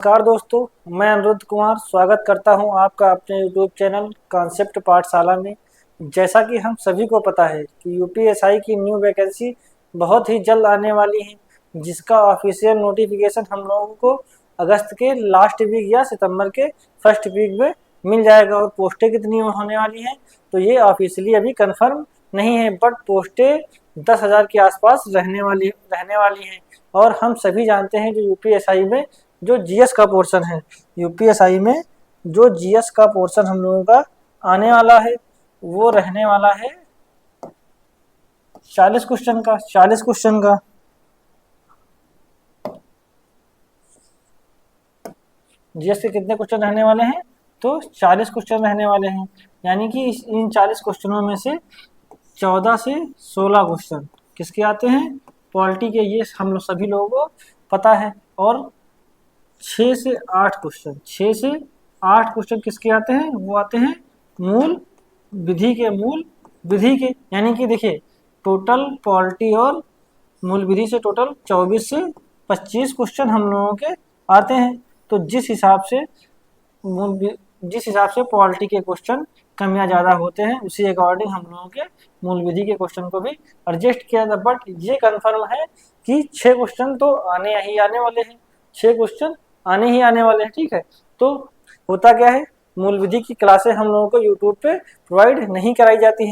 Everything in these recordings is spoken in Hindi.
नमस्कार दोस्तों, मैं अनिरुद्ध कुमार स्वागत करता हूं आपका अपने यूट्यूब चैनल कॉन्सेप्ट पाठशाला में। जैसा कि हम सभी को पता है कि यूपीएसआई की न्यू वैकेंसी बहुत ही जल्द आने वाली है, जिसका ऑफिशियल नोटिफिकेशन हम लोगों को अगस्त के लास्ट वीक या सितंबर के फर्स्ट वीक में मिल जाएगा। और पोस्टें कितनी होने वाली हैं तो ये ऑफिशियली अभी कन्फर्म नहीं है, बट पोस्टें 10,000 के आसपास रहने वाली हैं। और हम सभी जानते हैं जो यूपीएसआई में जो जीएस का पोर्शन है, यूपीएसआई में जो जीएस का पोर्शन हम लोगों का आने वाला है वो रहने वाला है 40 क्वेश्चन का। 40 क्वेश्चन का जीएस के कितने क्वेश्चन रहने वाले हैं तो 40 क्वेश्चन रहने वाले हैं। यानी कि इन 40 क्वेश्चनों में से 14 से 16 क्वेश्चन किसके आते हैं, पॉलिटी के। ये हम लोग सभी लोगों को पता है। और 6 से 8 क्वेश्चन किसके आते हैं, वो आते हैं मूल विधि के। यानी कि देखिए, टोटल पॉलिटी और मूल विधि से टोटल 24 से 25 क्वेश्चन हम लोगों के आते हैं। तो जिस हिसाब से पॉलिटी के क्वेश्चन कम या ज़्यादा होते हैं, उसी अकॉर्डिंग हम लोगों के मूल विधि के क्वेश्चन को भी एडजस्ट किया था। बट ये कन्फर्म है कि 6 क्वेश्चन तो आने वाले हैं, 6 क्वेश्चन आने वाले हैं। ठीक है, तो होता क्या है, मूल विधि की क्लासें हम लोगों को यूट्यूब पे प्रोवाइड नहीं करवाई जाती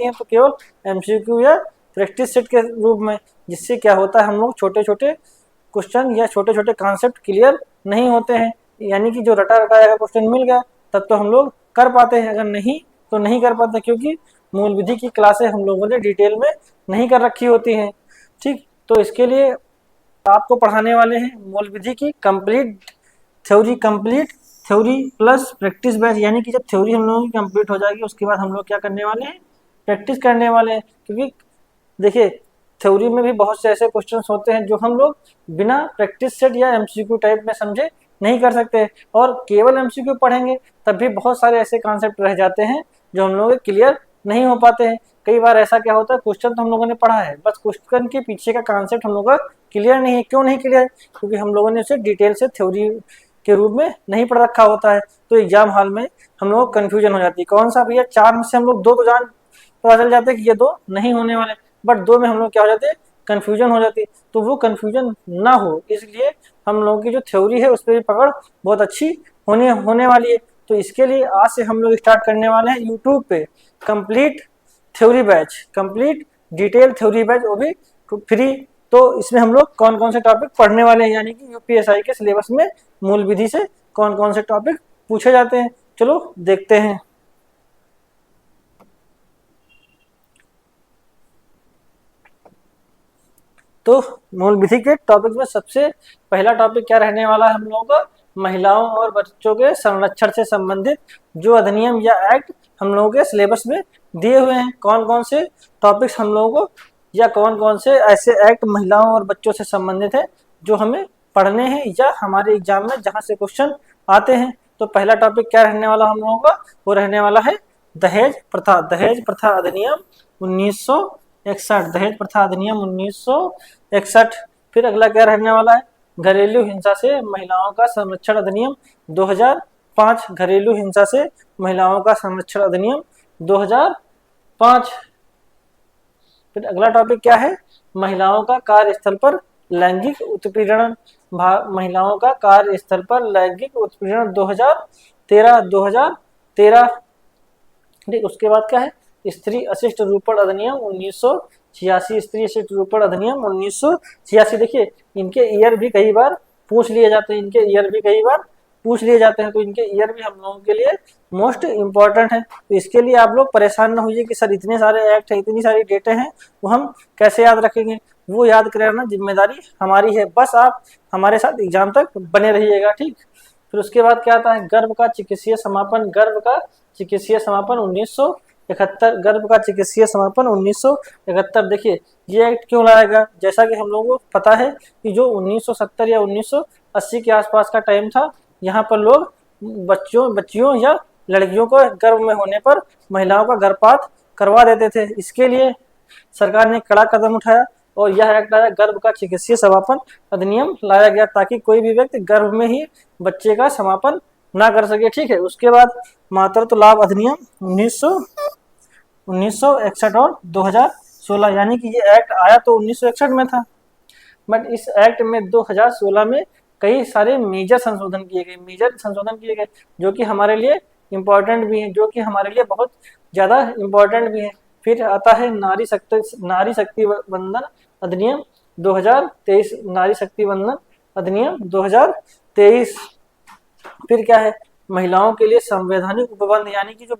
हैं तो केवल एमसीक्यू या प्रैक्टिस सेट के रूप में। जिससे क्या होता है, हम लोग छोटे छोटे क्वेश्चन या छोटे छोटे कॉन्सेप्ट क्लियर नहीं होते हैं। यानी कि जो रटा अगर क्वेश्चन मिल गया तब तो हम लोग कर पाते हैं, अगर नहीं तो नहीं कर पाते, क्योंकि मूल विधि की क्लासें हम लोगों ने डिटेल में नहीं कर रखी होती हैं। ठीक, तो इसके लिए आपको पढ़ाने वाले हैं मूल विधि की complete theory plus practice batch. यानी कि जब थ्योरी हम लोगों की कंप्लीट हो जाएगी उसके बाद हम लोग क्या करने वाले हैं, प्रैक्टिस करने वाले हैं। क्योंकि देखिए, थ्योरी में भी बहुत से ऐसे क्वेश्चंस होते हैं जो हम लोग बिना प्रैक्टिस सेट या एमसीक्यू टाइप में समझे नहीं कर सकते। और केवल एमसीक्यू पढ़ेंगे तब भी बहुत सारे ऐसे कॉन्सेप्ट रह जाते हैं जो हम लोग क्लियर नहीं हो पाते हैं। कई बार ऐसा क्या होता है, क्वेश्चन तो हम लोगों ने पढ़ा है, बस क्वेश्चन के पीछे का कॉन्सेप्ट हम लोग का क्लियर नहीं है। क्यों नहीं क्लियर है? क्योंकि हम लोगों ने उसे डिटेल से थ्योरी के रूप में नहीं पढ़ रखा होता है। तो एग्जाम हॉल में हम लोग कन्फ्यूजन हो जाती है, कौन सा भैया 4 में से हम लोग 2 तो जान पता चल जाते हैं कि ये 2 नहीं होने वाले, बट 2 में हम लोग क्या हो जाते हैं, कन्फ्यूजन हो जाती है। तो वो कन्फ्यूजन ना हो इसलिए हम लोगों की जो थ्योरी है उस पर भी पकड़ बहुत अच्छी होने वाली है। तो इसके लिए आज से हम लोग स्टार्ट करने वाले हैं यूट्यूब पे कंप्लीट डिटेल थ्योरी बैच, वो भी फ्री। तो इसमें हम लोग कौन कौन से टॉपिक पढ़ने वाले हैं, यानी कि यूपीएसआई के सिलेबस में मूल विधि से कौन कौन से टॉपिक पूछे जाते हैं, चलो देखते हैं। तो मूल विधि के टॉपिक में सबसे पहला टॉपिक क्या रहने वाला है हम लोगों का, महिलाओं और बच्चों के संरक्षण से संबंधित जो अधिनियम या एक्ट हम लोगों के सिलेबस में दिए हुए हैं। कौन कौन से टॉपिक्स हम लोगों को या कौन कौन से ऐसे एक्ट महिलाओं और बच्चों से संबंधित है जो हमें पढ़ने हैं या हमारे एग्जाम में जहाँ से क्वेश्चन आते हैं। तो पहला टॉपिक क्या रहने वाला हम लोगों का, वो रहने वाला है दहेज प्रथा अधिनियम 1961। दहेज प्रथा अधिनियम 1961। फिर अगला क्या रहने वाला है, घरेलू हिंसा से महिलाओं का संरक्षण अधिनियम 2005। घरेलू हिंसा से महिलाओं का संरक्षण अधिनियम 2005। फिर अगला टॉपिक क्या है, महिलाओं का कार्यस्थल पर लैंगिक उत्पीड़न। महिलाओं का कार्यस्थल पर लैंगिक उत्पीड़न 2013। ठीक, उसके बाद क्या है, स्त्री अशिष्ट रूपण अधिनियम 1986। स्त्री अशिष्ट रूपण अधिनियम 1986। देखिए, इनके ईयर भी कई बार पूछ लिए जाते हैं, तो इनके ईयर भी हम लोगों के लिए मोस्ट इम्पॉर्टेंट है। तो इसके लिए आप लोग परेशान ना होइए कि सर इतने सारे एक्ट हैं, इतनी सारी डेटें हैं, वो हम कैसे याद रखेंगे। वो याद कराना जिम्मेदारी हमारी है, बस आप हमारे साथ एग्जाम तक बने रहिएगा। ठीक, फिर उसके बाद क्या आता है, गर्भ का चिकित्सीय समापन 1971। गर्भ का चिकित्सीय समापन 1971। देखिए, ये एक्ट क्यों लाया गया, जैसा कि हम लोगों को पता है कि जो 1970 या 1980 के आसपास का टाइम था, यहाँ पर लोग बच्चियों या लड़कियों को गर्भ में होने पर महिलाओं का गर्भपात करवा देते थे। इसके लिए सरकार ने कड़ा कदम उठाया और यह एक्ट आया गर्भ का चिकित्सीय समापन अधिनियम लाया गया, ताकि कोई भी व्यक्ति गर्भ में ही बच्चे का समापन ना कर सके। ठीक है, उसके बाद मातृत्व लाभ अधिनियम 1961 और 2016, यानी कि ये एक्ट आया तो 1961 में था, बट इस एक्ट में 2016 में कई सारे मेजर संशोधन किए गए जो कि हमारे लिए इम्पोर्टेंट भी हैं, जो कि हमारे लिए बहुत ज़्यादा इम्पोर्टेंट भी हैं। फिर आता है नारी शक्ति वंदन अधिनियम 2023, नारी शक्ति वंदन अधिनियम 2023। फिर क्या है, महिलाओं के लिए संवैधानिक उपबंध, यानी कि जो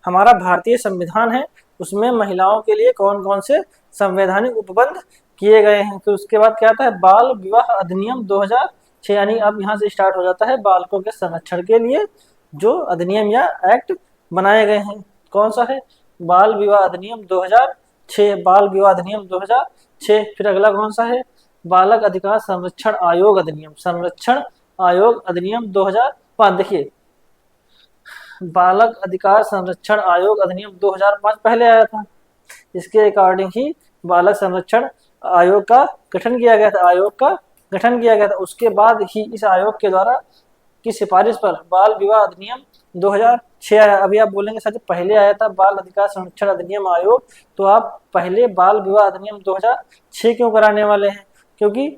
हमारा भारतीय संविधान है उसमें महिलाओं के लिए कौन कौन से संवैधानिक उपबंध किए गए हैं। तो उसके बाद क्या आता है, बाल विवाह अधिनियम 2006, यानी अब यहाँ से स्टार्ट हो जाता है बालकों के संरक्षण के लिए जो अधिनियम या एक्ट बनाए गए हैं। कौन सा है, बाल विवाह अधिनियम 2006, बाल विवाह अधिनियम 2006। फिर अगला कौन सा है, बालक अधिकार संरक्षण आयोग अधिनियम 2005। देखिए, बालक अधिकार संरक्षण आयोग अधिनियम 2005 पहले आया था, इसके अकॉर्डिंग ही बालक संरक्षण आयोग का गठन किया गया था। उसके बाद ही इस आयोग के द्वारा की सिफारिश पर बाल विवाह अधिनियम 2006 आया। अभी आप बोलेंगे सर पहले आया था बाल अधिकार संरक्षण अधिनियम आयोग, तो आप पहले बाल विवाह अधिनियम 2006 क्यों कराने वाले हैं? क्योंकि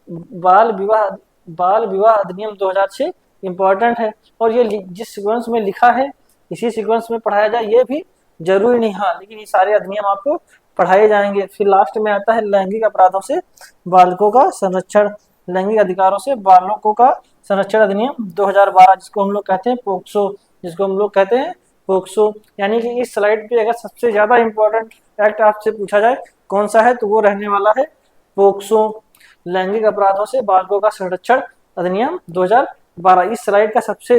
बाल विवाह अधिनियम 2006 इम्पोर्टेंट है, और ये जिस सीक्वेंस में लिखा है इसी सीक्वेंस में पढ़ाया जाए ये भी जरूरी नहीं, हाँ, लेकिन ये सारे अधिनियम आपको पढ़ाए जाएंगे। फिर लास्ट में आता है लैंगिक अपराधों से बालकों का संरक्षण, लैंगिक अधिकारों से बालकों का संरक्षण अधिनियम 2012, जिसको हम लोग कहते हैं पोक्सो, यानी कि इस स्लाइड पे अगर सबसे ज्यादा इम्पोर्टेंट एक्ट आपसे पूछा जाए कौन सा है, तो वो रहने वाला है पोक्सो, लैंगिक अपराधों से बालकों का संरक्षण अधिनियम 2012। इस स्लाइड का सबसे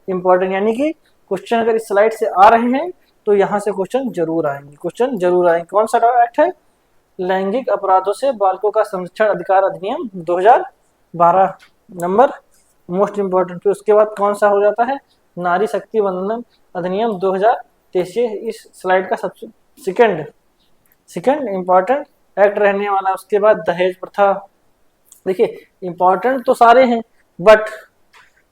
इम्पोर्टेंट, यानी कि क्वेश्चन अगर इस स्लाइड से आ रहे हैं तो यहाँ से क्वेश्चन जरूर आएंगे। कौन सा एक्ट है, लैंगिक अपराधों से बालकों का संरक्षण अधिकार अधिनियम 2012 नंबर मोस्ट इम्पोर्टेंट। फिर उसके बाद कौन सा हो जाता है, नारी शक्ति वंदन अधिनियम 2023, इस स्लाइड का सबसे सेकंड इम्पोर्टेंट एक्ट रहने वाला। उसके बाद दहेज प्रथा, देखिए इम्पोर्टेंट तो सारे हैं, बट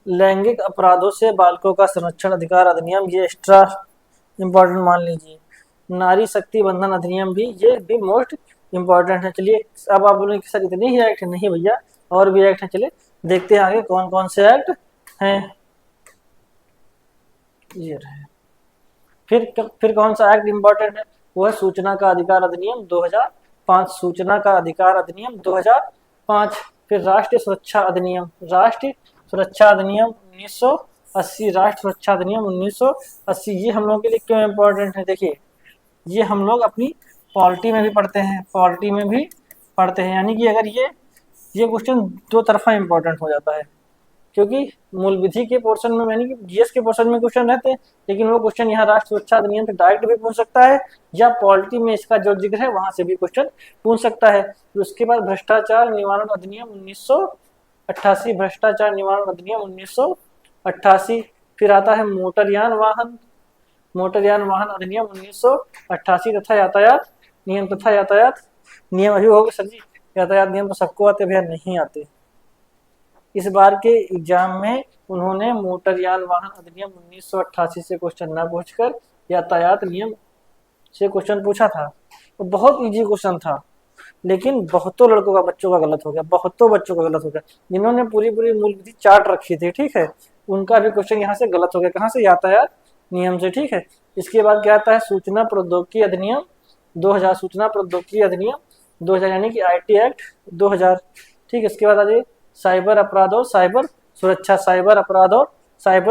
लैंगिक अपराधों से बालकों का संरक्षण अधिकार अधिनियम ये एक्स्ट्रा इम्पोर्टेंट मान लीजिए। नारी शक्ति बंधन अधिनियम भी, ये भी मोस्ट इम्पोर्टेंट है। चलिए अब आप बोलेंगे सर इतने ही एक्ट नहीं भैया, और भी एक्ट हैं, चलिए देखते हैं आगे कौन कौन से एक्ट हैं। ये रहे। फिर कौन सा एक्ट इम्पोर्टेंट है, वो है सूचना का अधिकार अधिनियम 2005, सूचना का अधिकार अधिनियम 2005। फिर राष्ट्रीय सुरक्षा अधिनियम 1980, राष्ट्रीय सुरक्षा अधिनियम 1980, ये हम लोगों के लिए क्यों इम्पोर्टेंट है? देखिए, ये हम लोग अपनी पॉलिटी में भी पढ़ते हैं, यानी कि अगर ये क्वेश्चन दो तरफा इम्पोर्टेंट हो जाता है, क्योंकि मूल विधि के पोर्शन में, यानी कि जीएस के पोर्शन में क्वेश्चन रहते हैं, लेकिन वो क्वेश्चन यहाँ राष्ट्रीय सुरक्षा अधिनियम से डायरेक्ट भी पूछ सकता है, या पॉलिटी में इसका जो जिक्र है वहां से भी क्वेश्चन पूछ सकता है। तो उसके बाद भ्रष्टाचार निवारण अधिनियम 1988, भ्रष्टाचार निवारण अधिनियम 1988। फिर आता है मोटरयान वाहन अधिनियम 1988 तथा यातायात नियम अभी होगा सर जी, यातायात नियम तो सबको आते भैया, नहीं आते। इस बार के एग्जाम में उन्होंने मोटरयान वाहन अधिनियम 1988 से क्वेश्चन ना पूछकर यातायात नियम से क्वेश्चन पूछा था। तो बहुत इजी क्वेश्चन था, लेकिन बहुतों बच्चों का गलत हो गया, जिन्होंने पूरी मूल विधि चार्ट रखी थी, ठीक है, उनका भी क्वेश्चन यहाँ से गलत हो गया। कहाँ से? यातायात नियम से, ठीक है। इसके बाद क्या आता है, सूचना प्रौद्योगिकी अधिनियम 2000, यानी कि IT एक्ट 2000, ठीक है। इसके बाद आ जाइए साइबर अपराध और साइबर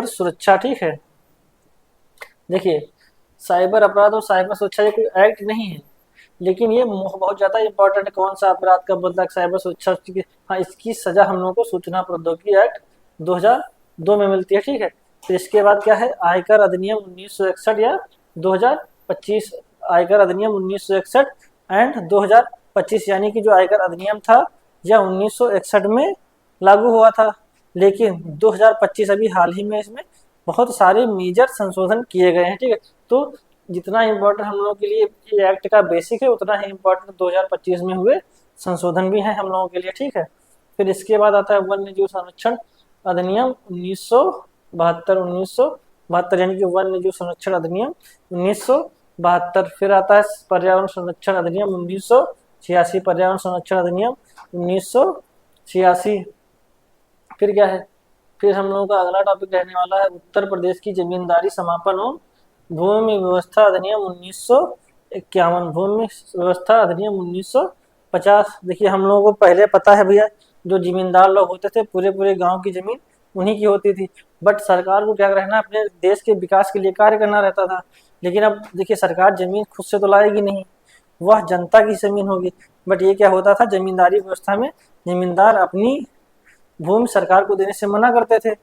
सुरक्षा, ठीक है। देखिए, साइबर अपराध और साइबर सुरक्षा ये कोई एक्ट नहीं है, लेकिन ये बहुत ज्यादा इंपॉर्टेंट है। कौन सा अपराध का बदला साइबर सुरक्षा, हाँ, इसकी सजा हम लोगों को सूचना प्रौद्योगिकी एक्ट 2002 में मिलती है, ठीक है। फिर इसके बाद क्या है, आयकर अधिनियम 1961 या 2025, आयकर अधिनियम 1961 एंड 2025, यानी कि जो आयकर अधिनियम था यह 1961 में लागू हुआ था, लेकिन 2025 अभी हाल ही में इसमें बहुत सारे मेजर संशोधन किए गए हैं, ठीक है। तो जितना इम्पोर्टेंट हम लोगों के लिए ये एक्ट का बेसिक है, उतना ही इम्पोर्टेंट 2025 में हुए संशोधन भी हैं हम लोगों के लिए, ठीक है। फिर इसके बाद आता है वन्य जीव संरक्षण अधिनियम 1972 यानी कि वन्य जीव संरक्षण अधिनियम 1972। फिर आता है पर्यावरण संरक्षण अधिनियम 1986, पर्यावरण संरक्षण अधिनियम 1986। फिर क्या है, फिर हम लोगों का अगला टॉपिक रहने वाला है उत्तर प्रदेश की जमींदारी समापन और भूमि व्यवस्था अधिनियम 1951, भूमि व्यवस्था अधिनियम 1950। देखिए हम लोगों को पहले पता है भैया, जो जमींदार लोग होते थे पूरे पूरे गांव की जमीन उन्हीं की होती थी, बट सरकार को क्या रहना, अपने देश के विकास के लिए कार्य करना रहता था। लेकिन अब देखिए सरकार जमीन खुद से तो लाएगी नहीं, वह जनता की जमीन होगी। बट ये क्या होता था, जमींदारी व्यवस्था में जमींदार अपनी भूमि सरकार को देने से मना करते थे।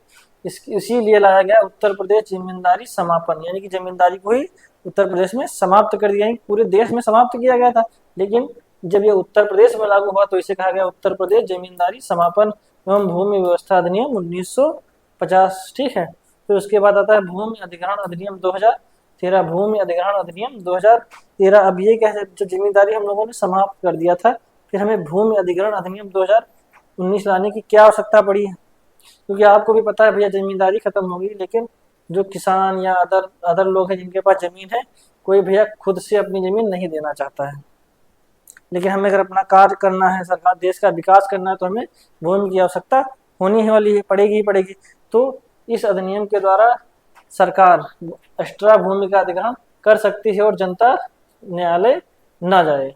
इसीलिए लाया गया उत्तर प्रदेश जमींदारी समापन, यानी कि जमींदारी को ही उत्तर प्रदेश में समाप्त कर दिया, पूरे देश में समाप्त किया गया था। लेकिन जब ये उत्तर प्रदेश में लागू हुआ तो इसे कहा गया उत्तर प्रदेश जमींदारी समापन एवं भूमि व्यवस्था अधिनियम 1950, ठीक है। फिर उसके बाद आता है भूमि अधिग्रहण अधिनियम 2013, भूमि अधिग्रहण अधिनियम 2013। अब ये क्या है, जो जमींदारी हम लोगों ने समाप्त कर दिया था, फिर हमें भूमि अधिग्रहण अधिनियम 2019 लाने की क्या आवश्यकता पड़ी है, क्योंकि आपको भी पता है भैया जमींदारी खत्म होगी, लेकिन जो किसान या अदर लोग हैं जिनके पास जमीन है, कोई भैया खुद से अपनी जमीन नहीं देना चाहता है। लेकिन हमें अगर अपना कार्य करना है, सरकार देश का विकास करना है, तो हमें भूमि की आवश्यकता होनी ही वाली है, पड़ेगी ही पड़ेगी। तो इस अधिनियम के द्वारा सरकार एक्स्ट्रा भूमि का अधिग्रहण कर सकती है और जनता न्यायालय न जाए,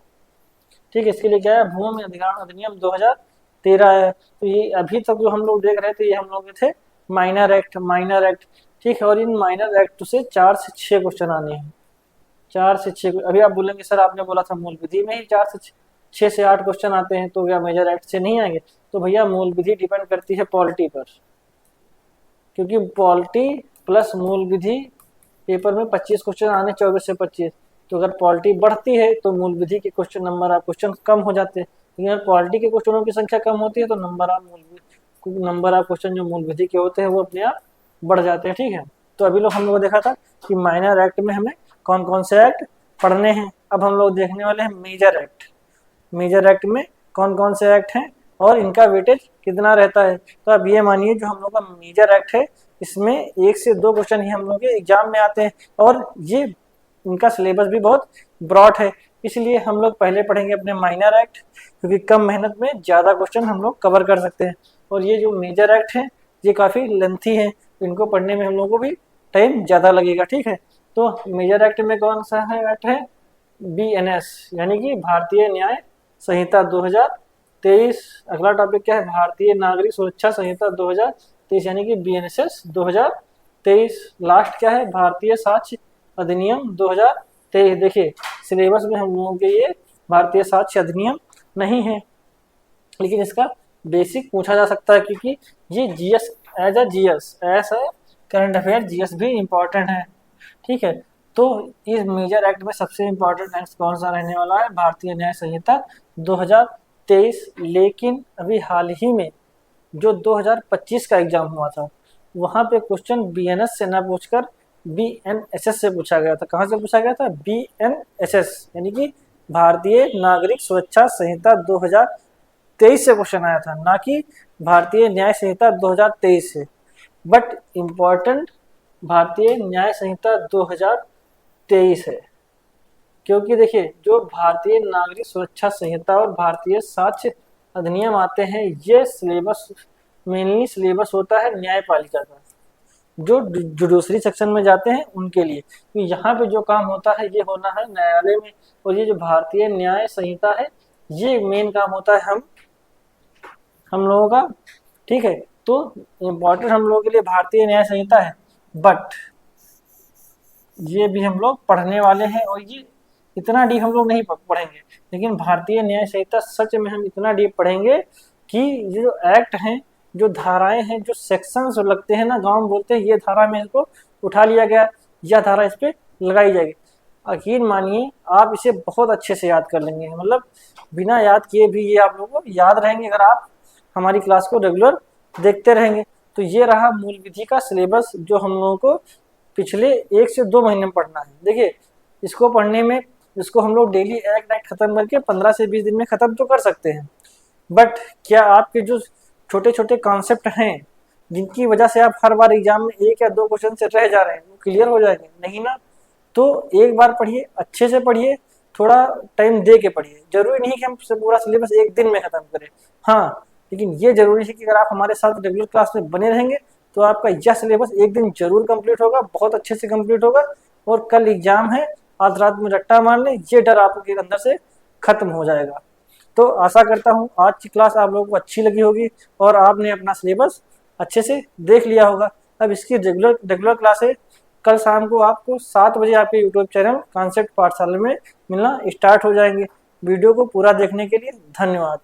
ठीक है। इसके लिए क्या है, भूमि अधिग्रहण अधिनियम 2013 है। तो ये अभी तक जो हम लोग देख रहे थे, ये हम लोग थे माइनर एक्ट, ठीक है। और इन माइनर एक्ट से 4 से 6 क्वेश्चन आने हैं, 4 से 6। अभी आप बोलेंगे सर आपने बोला था मूल विधि में ही 4 से 6 से 8 क्वेश्चन आते हैं, तो क्या मेजर एक्ट से नहीं आएंगे? तो भैया मूल विधि डिपेंड करती है पॉलिटी पर, क्योंकि पॉलिटी प्लस मूल विधि पेपर में 25 क्वेश्चन आने, 24 से 25। तो अगर पॉलिटी बढ़ती है तो मूल विधि के क्वेश्चन नंबर ऑफ क्वेश्चन कम हो जाते हैं, लेकिन अगर पॉलिटी के क्वेश्चनों की संख्या कम होती है तो नंबर ऑफ क्वेश्चन जो मूल विधि के होते हैं वो अपने आप बढ़ जाते हैं, ठीक है। तो अभी लोग हम लोग देखा था कि माइनर एक्ट में हमें कौन कौन से एक्ट पढ़ने हैं। अब हम लोग देखने वाले हैं मेजर एक्ट। मेजर एक्ट में कौन कौन से एक्ट हैं और इनका वेटेज कितना रहता है। तो अब ये मानिए जो हम लोग का मेजर एक्ट है, इसमें 1 से 2 क्वेश्चन ही हम लोग के एग्जाम में आते हैं, और ये इनका सिलेबस भी बहुत ब्रॉड है। इसलिए हम लोग पहले पढ़ेंगे अपने माइनर एक्ट, क्योंकि कम मेहनत में ज़्यादा क्वेश्चन हम लोग कवर कर सकते हैं। और ये जो मेजर एक्ट है ये काफ़ी लेंथी है, इनको पढ़ने में हम लोगों को भी टाइम ज़्यादा लगेगा, ठीक है। तो मेजर एक्ट में कौन सा है एक्ट है, BNS यानी कि भारतीय न्याय संहिता 2023। अगला टॉपिक क्या है, भारतीय नागरिक सुरक्षा संहिता 2023 यानी कि BNSS 2023। लास्ट क्या है, भारतीय साक्ष्य अधिनियम 2023। देखिए सिलेबस में हम लोगों के ये भारतीय साक्ष्य अधिनियम नहीं है, लेकिन इसका बेसिक पूछा जा सकता है, क्योंकि ये GS एज अ GS ऐसा करंट अफेयर GS भी इम्पोर्टेंट है, ठीक है। तो इस मेजर एक्ट में सबसे इम्पोर्टेंट एक्ट कौन सा रहने वाला है, भारतीय न्याय संहिता 2023। लेकिन अभी हाल ही में जो 2025 का एग्जाम हुआ था, वहाँ पे क्वेश्चन BNS से ना पूछकर BNSS से पूछा गया था। कहाँ से पूछा गया था, BNSS यानी कि भारतीय नागरिक सुरक्षा संहिता 2023 से क्वेश्चन आया था, ना कि भारतीय न्याय संहिता 2023 से। बट इम्पोर्टेंट भारतीय न्याय संहिता 2023 है, क्योंकि देखिए जो भारतीय नागरिक सुरक्षा संहिता और भारतीय साक्ष्य अधिनियम आते हैं, ये सिलेबस मेनली सिलेबस होता है न्यायपालिका का, जो जुडिशरी सेक्शन में जाते हैं उनके लिए। तो यहाँ पे जो काम होता है ये होना है न्यायालय में, और ये जो भारतीय न्याय संहिता है ये मेन काम होता है हम लोगों का, ठीक है। तो इम्पोर्टेंट हम लोगों के लिए भारतीय न्याय संहिता है, बट ये भी हम लोग पढ़ने वाले हैं, और ये इतना डीप हम लोग नहीं पढ़ेंगे। लेकिन भारतीय न्याय संहिता सच में हम इतना डीप पढ़ेंगे कि ये जो एक्ट हैं, जो धाराएं हैं, जो सेक्शंस लगते हैं ना, गाँव में बोलते हैं ये धारा में इसको उठा लिया गया, यह धारा इस पर लगाई जाएगी। यकीन मानिए आप इसे बहुत अच्छे से याद कर लेंगे, मतलब बिना याद किए भी ये आप लोगों को याद रहेंगे अगर आप हमारी क्लास को रेगुलर देखते रहेंगे। तो ये रहा मूल विधि का सिलेबस, जो हम लोगों को पिछले 1 से 2 महीने में पढ़ना है। देखिए इसको पढ़ने में, इसको हम लोग डेली एक नाइट ख़त्म करके 15 से 20 दिन में ख़त्म तो कर सकते हैं। बट क्या आपके जो छोटे छोटे कॉन्सेप्ट हैं जिनकी वजह से आप हर बार एग्जाम में 1 या 2 क्वेश्चन से रह जा रहे हैं, वो क्लियर हो जाएंगे? नहीं ना। तो एक बार पढ़िए, अच्छे से पढ़िए, थोड़ा टाइम दे के पढ़िए। जरूरी नहीं कि हम पूरा सिलेबस एक दिन में खत्म करें, हाँ, लेकिन ये जरूरी है कि अगर आप हमारे साथ रेगुलर क्लास में बने रहेंगे तो आपका यह सिलेबस एक दिन जरूर कंप्लीट होगा, बहुत अच्छे से कंप्लीट होगा। और कल एग्जाम है, आज रात में रट्टा मार लें, ये डर आपके अंदर से खत्म हो जाएगा। तो आशा करता हूँ आज की क्लास आप लोगों को अच्छी लगी होगी और आपने अपना सिलेबस अच्छे से देख लिया होगा। अब इसकी रेगुलर क्लासेस कल शाम को आपको 7 बजे आपके यूट्यूब चैनल कॉन्सेप्ट पाठशाला में मिलना स्टार्ट हो जाएंगे। वीडियो को पूरा देखने के लिए धन्यवाद।